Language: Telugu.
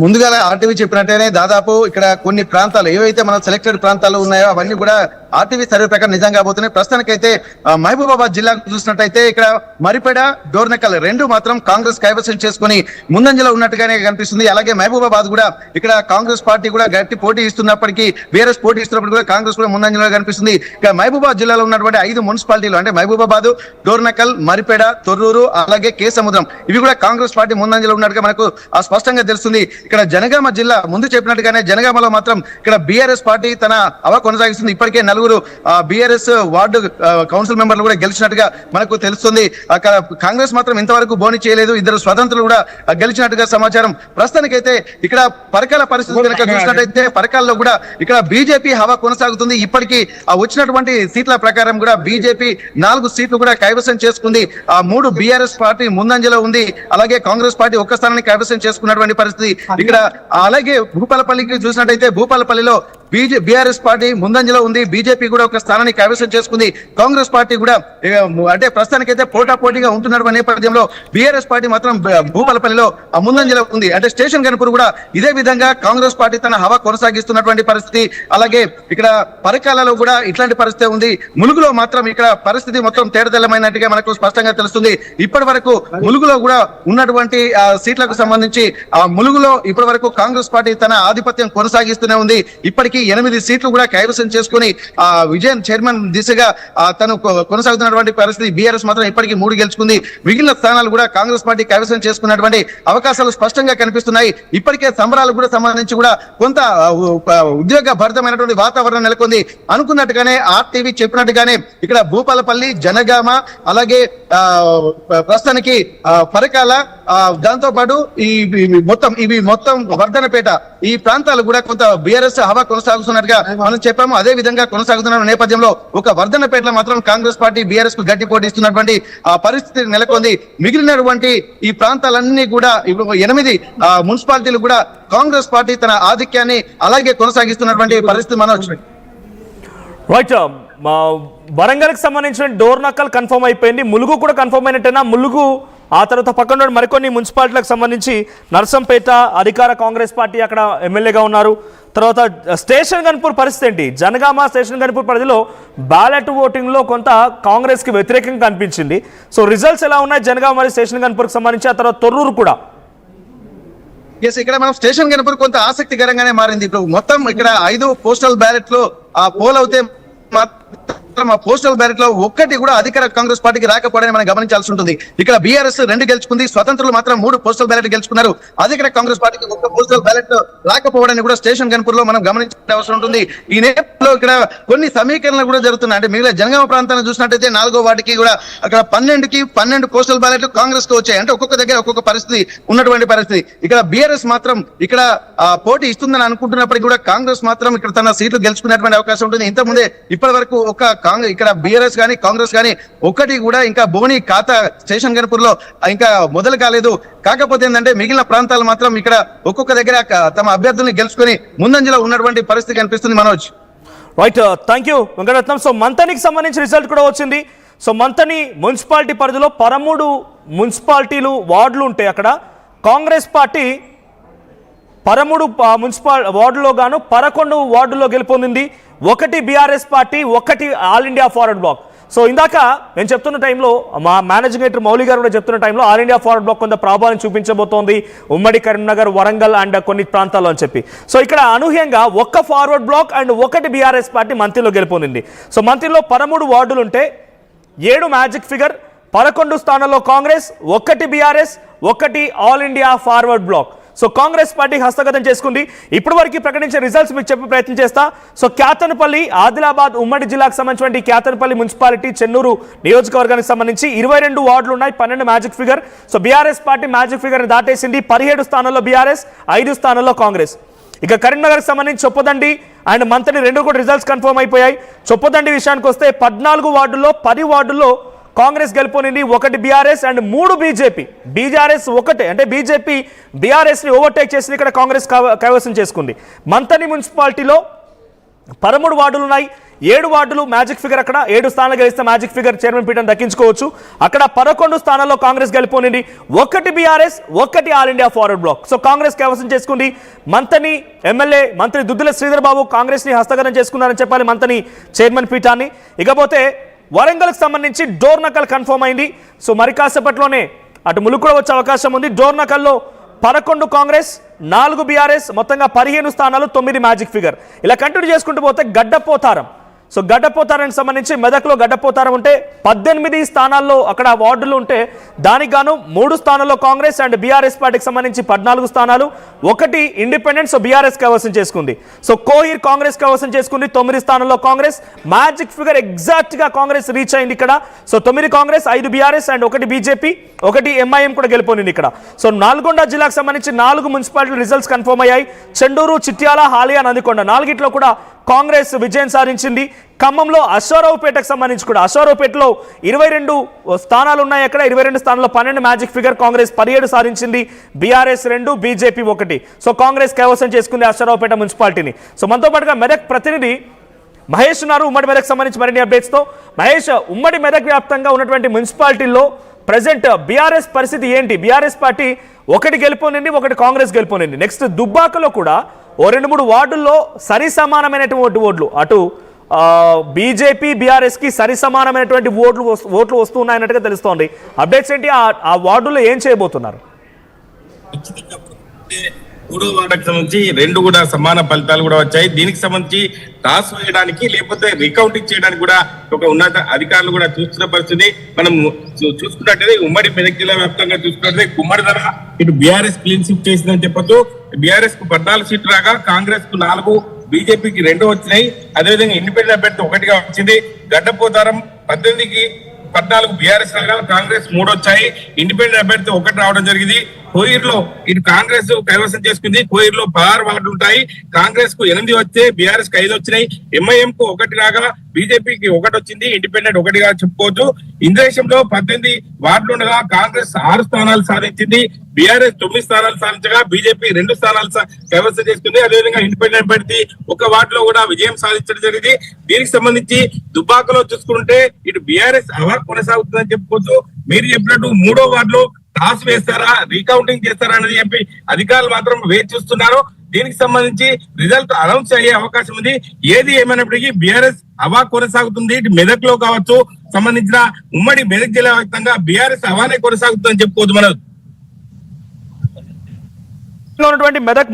ముందుగా ఆర్టీవీ చెప్పినట్టేనే దాదాపు ఇక్కడ కొన్ని ప్రాంతాలు ఏవైతే మన సెలెక్టెడ్ ప్రాంతాలు ఉన్నాయో అవన్నీ కూడా ఆర్టీవీ సర్వే ప్రకారం నిజంగా పోతున్నాయి. ప్రస్తుతానికైతే మహబూబాబాద్ జిల్లాకు చూసినట్టయితే ఇక్కడ మరిపేడ, డోర్నకల్ రెండు మాత్రం కాంగ్రెస్ కైవసం చేసుకుని ముందంజలో ఉన్నట్టుగానే కనిపిస్తుంది. అలాగే మహబూబాబాద్ కూడా ఇక్కడ కాంగ్రెస్ పార్టీ కూడా గట్టి పోటీ ఇస్తున్నప్పటికీ, బీఆర్ఎస్ పోటీ ఇస్తున్నప్పటికీ కూడా కాంగ్రెస్ కూడా ముందంజలో కనిపిస్తుంది. ఇక మహబూబాబాద్ జిల్లాలో ఉన్నటువంటి 5 మున్సిపాలిటీలు అంటే మహబూబాబాద్, డోర్నకల్, మరిపేడ, తొర్రూరు అలాగే కే సముద్రం ఇవి కూడా కాంగ్రెస్ పార్టీ ముందంజలో ఉన్నట్టుగా మనకు స్పష్టంగా తెలుస్తుంది. ఇక్కడ జనగామ జిల్లా ముందు చెప్పినట్టుగానే జనగామలో మాత్రం ఇక్కడ బీఆర్ఎస్ పార్టీ తన హవా కొనసాగిస్తుంది. ఇప్పటికే 4 బీఆర్ఎస్ వార్డు కౌన్సిల్ మెంబర్లు కూడా గెలిచినట్టుగా మనకు తెలుస్తుంది. అక్కడ కాంగ్రెస్ మాత్రం ఇంతవరకు బోని చేయలేదు. 2 స్వతంత్రులు కూడా గెలిచినట్టుగా సమాచారం. ప్రస్తుతానికైతే ఇక్కడ పరకాల పరిస్థితి కనుక చూసినట్టయితే పరకాల్లో కూడా ఇక్కడ బీజేపీ హవా కొనసాగుతుంది. ఇప్పటికీ వచ్చినటువంటి సీట్ల ప్రకారం కూడా బీజేపీ 4 సీట్లు కూడా కైవసం చేసుకుంది. 3 బీఆర్ఎస్ పార్టీ ముందంజలో ఉంది. అలాగే కాంగ్రెస్ పార్టీ ఒక్క స్థానాన్ని కైవసం చేసుకున్నటువంటి పరిస్థితి ఇక్కడ. అలాగే భూపాలపల్లికి చూసినట్టయితే భూపాలపల్లిలో బీఆర్ఎస్ పార్టీ ముందంజలో ఉంది. బీజేపీ కూడా ఒక స్థానాన్ని కైవసం చేసుకుంది. కాంగ్రెస్ పార్టీ కూడా అంటే ప్రస్తుతానికైతే పోటాపోటీగా ఉంటున్న నేపథ్యంలో బీఆర్ఎస్ పార్టీ మాత్రం భూపాలపల్లిలో ముందంజలో ఉంది. అంటే స్టేషన్ గన్పూర్ కూడా ఇదే విధంగా కాంగ్రెస్ పార్టీ తన హవా కొనసాగిస్తున్నటువంటి పరిస్థితి. అలాగే ఇక్కడ పరకాలలో కూడా ఇట్లాంటి పరిస్థితి ఉంది. ములుగులో మాత్రం ఇక్కడ పరిస్థితి మొత్తం తేడతెల్లమైనట్టుగా మనకు స్పష్టంగా తెలుస్తుంది. ఇప్పటి వరకు ములుగులో కూడా ఉన్నటువంటి సీట్లకు సంబంధించి ములుగులో ఇప్పటి వరకు కాంగ్రెస్ పార్టీ తన ఆధిపత్యం కొనసాగిస్తూనే ఉంది. ఇప్పటికీ 8 సీట్లు కూడా కైవసం చేసుకుని విజయన్ చైర్మన్ దిశగా తను కొనసాగుతున్నటువంటి పరిస్థితి. బీఆర్ఎస్ మాత్రం ఇప్పటికీ 3 గెలుచుకుంది. మిగిలిన స్థానాలు కూడా కాంగ్రెస్ పార్టీ కైవసం చేసుకున్నటువంటి అవకాశాలు స్పష్టంగా కనిపిస్తున్నాయి. ఇప్పటికే సంబరాలకు కూడా సంబంధించి కూడా కొంత ఉద్యోగ భరితమైనటువంటి వాతావరణం నెలకొంది. అనుకున్నట్టుగానే ఆర్టీవీ చెప్పినట్టుగానే ఇక్కడ భూపాలపల్లి, జనగామ అలాగే ప్రస్తుతానికి పరకాల, దాంతో పాటు ఇవి మొత్తం వర్ధనపేట ఈ ప్రాంతాలు కూడా కొంత బీఆర్ఎస్ హవా కొనసాగుతున్నట్టుగా మనం చెప్పాము. అదే విధంగా కొనసాగుతున్న నేపథ్యంలో ఒక వర్ధనపేటలో మాత్రం కాంగ్రెస్ పార్టీ బీఆర్ఎస్ కు గట్టి పోటీ ఇస్తున్నటువంటి పరిస్థితి నెలకొంది. మిగిలినటువంటి ఈ ప్రాంతాలన్నీ కూడా 8 మున్సిపాలిటీలు కూడా కాంగ్రెస్ పార్టీ తన ఆధిక్యాన్ని అలాగే కొనసాగిస్తున్నటువంటి పరిస్థితి మనం రైట్. వరంగల్కి సంబంధించిన డోర్నకల్ కన్ఫర్మ్ అయిపోయింది. ములుగు కూడా కన్ఫర్మ్ అయినట్టేనా? ములుగు ఆ తర్వాత పక్కన మరికొన్ని మున్సిపాలిటీలకు సంబంధించి నర్సంపేట అధికార కాంగ్రెస్ పార్టీ అక్కడ ఎమ్మెల్యేగా ఉన్నారు. తర్వాత స్టేషన్ గన్పూర్ పరిస్థితి ఏంటి? జనగామ స్టేషన్ గన్పూర్ పరిధిలో బ్యాలెట్ ఓటింగ్లో కొంత కాంగ్రెస్కి వ్యతిరేకంగా కనిపించింది. సో రిజల్ట్స్ ఎలా ఉన్నాయి జనగామ మరియు స్టేషన్ గన్పూర్కి సంబంధించి? ఆ తర్వాత తొర్రూరు కూడా ఇక్కడ మనం స్టేషన్ గన్పూర్ కొంత ఆసక్తికరంగానే మారింది. ఇప్పుడు మొత్తం ఇక్కడ 5 పోస్టల్ బ్యాలెట్ లో పోల్ అవుతే పోస్టల్ బ్యాలెట్ లో ఒక్కటి కూడా అధికార కాంగ్రెస్ పార్టీకి రాకపోవడాన్ని మనం గమనించాల్సి ఉంటుంది. ఇక్కడ బీఆర్ఎస్ 2 గెలుచుకుంది. స్వతంత్రులు మాత్రం 3 పోస్టల్ బ్యాలెట్ గెలుచుకున్నారు. అధికార కాంగ్రెస్ పార్టీకి ఒక్క పోస్టల్ బ్యాలెట్ రాకపోవడాన్ని కూడా స్టేషన్ గన్పూర్ లో మనం గమనించే అవసరం ఉంటుంది. ఈ నేపథ్యంలో ఇక్కడ కొన్ని సమీకరణలు కూడా జరుగుతున్నాయి. అంటే మిగిలిన జనగామ ప్రాంతాన్ని చూసినట్టయితే 4వ వార్డుకి కూడా అక్కడ 12 పోస్టల్ బ్యాలెట్లు కాంగ్రెస్ కు వచ్చాయి. అంటే ఒక్కొక్క దగ్గర ఒక్కొక్క పరిస్థితి ఉన్నటువంటి పరిస్థితి. ఇక్కడ బీఆర్ఎస్ మాత్రం ఇక్కడ పోటీ ఇస్తుందని అనుకుంటున్నప్పటికీ కూడా కాంగ్రెస్ మాత్రం ఇక్కడ తన సీట్లు గెలుచుకునేటువంటి అవకాశం ఉంటుంది. ఇంతకుముందే ఇప్పటి వరకు ఇక్కడ బీఆర్ఎస్ కానీ కాంగ్రెస్ కానీ ఒక్కటి కూడా ఇంకా బోని ఖాతా స్టేషన్ గన్పూర్ లో ఇంకా మొదలు కాలేదు. కాకపోతే ఏంటంటే మిగిలిన ప్రాంతాలు మాత్రం ఇక్కడ ఒక్కొక్క దగ్గర తమ అభ్యర్థుల్ని గెలుచుకొని ముందంజలో ఉన్నటువంటి పరిస్థితి కనిపిస్తుంది. Manoj right, thank you Venkataratnam. So మంతనికి సంబంధించిన రిజల్ట్ కూడా వచ్చింది. సో మంతని మున్సిపాలిటీ పరిధిలో 13 మున్సిపాలిటీలు వార్డులు ఉంటాయి. అక్కడ కాంగ్రెస్ పార్టీ 13 వార్డులో గాను 11 వార్డుల్లో గెలుపొందింది. 1 BRS party, 1 all India forward black. So ఇందాక నేను చెప్తున్న టైంలో మా మేనేజింగ్ డైరెక్టర్ మౌలి గారు కూడా చెప్తున్న టైంలో ఆల్ ఇండియా ఫార్వర్డ్ బ్లాక్ కొంత ప్రభావం చూపించబోతోంది ఉమ్మడి కరీంనగర్, వరంగల్ అండ్ కొన్ని ప్రాంతాల్లో అని చెప్పి. సో ఇక్కడ అనూహ్యంగా 1 forward block and 1 BRS party మంత్రిలో గెలుపొందింది. సో మంత్రిలో 13 వార్డులు ఉంటే 7 మ్యాజిక్ ఫిగర్, 11 స్థానాల్లో Congress, 1 BRS, 1 all India forward black. So Congress party హస్తగతం చేసుకుంది. ఇప్పటి వరకు ప్రకటించే రిజల్ట్స్ మీకు చెప్పే ప్రయత్నం చేస్తా. సో క్యాతన్పల్లి, ఆదిలాబాద్ ఉమ్మడి జిల్లాకు సంబంధించిన క్యాతన్పల్లి మున్సిపాలిటీ చెన్నూరు నియోజకవర్గానికి సంబంధించి 22 వార్డులు ఉన్నాయి, 12 magic figure. So BRS party magic figure దాటేసింది. 17 స్థానాల్లో బీఆర్ఎస్, 5 స్థానాల్లో కాంగ్రెస్. ఇక కరీంనగర్కి సంబంధించి చొప్పదండి అండ్ మంత్రి 2 కూడా రిజల్ట్స్ కన్ఫర్మ్ అయిపోయాయి. చొప్పదండి విషయానికి వస్తే 14 వార్డుల్లో 10 వార్డుల్లో కాంగ్రెస్ గెలుపొందింది. 1 బీఆర్ఎస్ అండ్ 3 బీజేపీ. బీఆర్ఎస్ 1 అంటే బీజేపీ బీఆర్ఎస్ ని ఓవర్టేక్ చేసి ఇక్కడ కాంగ్రెస్ కైవసం చేసుకుంది. మంతని మున్సిపాలిటీలో 13 వార్డులు ఉన్నాయి. 7 వార్డులు మ్యాజిక్ ఫిగర్, అక్కడ 7 స్థానాలు గెలిస్తే మ్యాజిక్ ఫిగర్ చైర్మన్ పీఠం దక్కించుకోవచ్చు. అక్కడ 11 స్థానాల్లో కాంగ్రెస్ గెలిపోనింది, 1 BRS, 1 all India forward black. So Congress కైవసం చేసుకుంది. మంతని ఎమ్మెల్యే మంత్రి దుద్దుల శ్రీధర్ బాబు కాంగ్రెస్ ని హస్తగతం చేసుకున్నారని చెప్పాలి మంతని చైర్మన్ పీఠాన్ని. ఇకపోతే వరంగల్కి సంబంధించి డోర్నకల్ కన్ఫర్మ్ అయింది. సో మరి కాసేపట్లోనే అటు ములుగు కూడా వచ్చే అవకాశం ఉంది. డోర్నకల్లో 11 కాంగ్రెస్, 4 బీఆర్ఎస్, మొత్తంగా 15 స్థానాలు, 9 మ్యాజిక్ ఫిగర్. ఇలా కంటిన్యూ చేసుకుంటూ పోతే గడ్డపోతారం. సో గడ్డపోతారానికి సంబంధించి మెదక్లో గడ్డపోతారం ఉంటే 18 స్థానాల్లో అక్కడ వార్డులు ఉంటే దానికి గాను 3 స్థానాల్లో కాంగ్రెస్ అండ్ బీఆర్ఎస్ పార్టీకి సంబంధించి 14 స్థానాలు, 1 ఇండిపెండెంట్. సో బీఆర్ఎస్ కైవసం చేసుకుంది. సో కోహిర్ కాంగ్రెస్ కైవసం చేసుకుంది, 9 స్థానాల్లో కాంగ్రెస్. మ్యాజిక్ ఫిగర్ ఎగ్జాక్ట్ గా కాంగ్రెస్ రీచ్ అయింది ఇక్కడ. So 9 Congress, 5 BRS and 1 BJP, 1 MIM కూడా గెలిపోయింది ఇక్కడ. సో నల్గొండ జిల్లాకు సంబంధించి 4 మున్సిపాలిటీ రిజల్ట్స్ కన్ఫర్మ్ అయ్యాయి. చెండూరు, చిట్యాల, హాలియా, నందికొండ 4గిట్లో కూడా కాంగ్రెస్ విజయం సాధించింది. ఖమ్మంలో అశ్వారావుపేటకు సంబంధించి కూడా అశ్వారావుపేటలో 22 స్థానాలు ఉన్నాయి. అక్కడ 22 స్థానాల్లో 12 మ్యాజిక్ ఫిగర్, కాంగ్రెస్ 17 సాధించింది, బీఆర్ఎస్ 2, బీజేపీ 1. సో కాంగ్రెస్ కైవసం చేసుకుంది అశ్వారావుపేట మున్సిపాలిటీని. సో మనతో పాటుగా మెదక్ ప్రతినిధి మహేష్ ఉన్నారు ఉమ్మడి మెదక్ సంబంధించి మరిన్ని అప్డేట్స్ తో. మహేష్, ఉమ్మడి మెదక్ వ్యాప్తంగా ఉన్నటువంటి మున్సిపాలిటీల్లో ప్రజెంట్ బీఆర్ఎస్ పరిస్థితి ఏంటి? బీఆర్ఎస్ పార్టీ 1 గెలుపోనింది, 1 కాంగ్రెస్ గెలుపోనింది. నెక్స్ట్ దుబ్బాకలో కూడా 2-3 వార్డుల్లో సరి సమానమైనటువంటి ఓట్లు, అటు బీజేపీ బీఆర్ఎస్ కి సరి సమానమైనటువంటి ఓట్లు వస్తున్నాయన్నట్టుగా తెలుస్తోంది. అప్డేట్స్ ఏంటి? ఆ వార్డుల్లో ఏం చేయబోతున్నారు? మూడో వార్డుకు సంబంధించి 2 కూడా సమాన ఫలితాలు కూడా వచ్చాయి. దీనికి సంబంధించి టాస్ వేయడానికి లేకపోతే రికౌంటింగ్ చేయడానికి కూడా ఒక ఉన్నత అధికారులు కూడా చూస్తున్న పరిస్థితి మనం చూసుకున్నట్టయితే ఉమ్మడి మెదక్ జిల్లా వ్యాప్తంగా చూసుకున్నట్లయితే గుమ్మడి ధర ఇటు బీఆర్ఎస్ క్లీన్ స్వీప్ చేసిందని చెప్పొచ్చు. బీఆర్ఎస్ కు 14 సీట్లు రాగా కాంగ్రెస్ కు 4, బీజేపీకి 2 వచ్చినాయి. అదేవిధంగా ఇండిపెండెంట్ అభ్యర్థి 1గా వచ్చింది. గడ్డపోతారం 18కి 14 బీఆర్ఎస్ రాగా కాంగ్రెస్ 3 వచ్చాయి. ఇండిపెండెంట్ అభ్యర్థి 1 రావడం జరిగింది. కోయిర్లో ఇటు కాంగ్రెస్ కైవసం చేసుకుంది. కోయిర్లో 16 వార్డులు ఉంటాయి. కాంగ్రెస్ కు 8 వస్తే బీఆర్ఎస్ కు 5 వచ్చినాయి. ఎంఐఎం కు 1 రాగా బీజేపీకి 1 వచ్చింది. ఇండిపెండెంట్ 1గా చెప్పుకోవచ్చు. ఇంద్రేశంలో 18 వార్డులు ఉండగా కాంగ్రెస్ 6 స్థానాలు సాధించింది. బీఆర్ఎస్ 9 స్థానాలు సాధించగా బీజేపీ 2 స్థానాలు కైవసం చేసుకుంది. అదేవిధంగా ఇండిపెండెంట్ అభ్యర్థి 1 వార్డులో కూడా విజయం సాధించడం జరిగింది. దీనికి సంబంధించి దుబ్బాకలో చూసుకుంటే ఇటు బీఆర్ఎస్ హవా కొనసాగుతుందని చెప్పుకోవచ్చు. మీరు చెప్పినట్టు 3వ వార్డులో టాస్ వేస్తారా, రీకౌంటింగ్ చేస్తారా అనేది చెప్పి అధికారులు మాత్రం వేచి చూస్తున్నారు. దీనికి సంబంధించి రిజల్ట్ అనౌన్స్ అయ్యే అవకాశం ఉంది. ఏది ఏమైనప్పటికీ బీఆర్ఎస్ హవా కొనసాగుతుంది. ఇటు మెదక్ లో కావచ్చు సంబంధించిన ఉమ్మడి మెదక్ జిల్లా వ్యాప్తంగా బీఆర్ఎస్ హవానే కొనసాగుతుందని చెప్పుకోవచ్చు. మనం మెదక్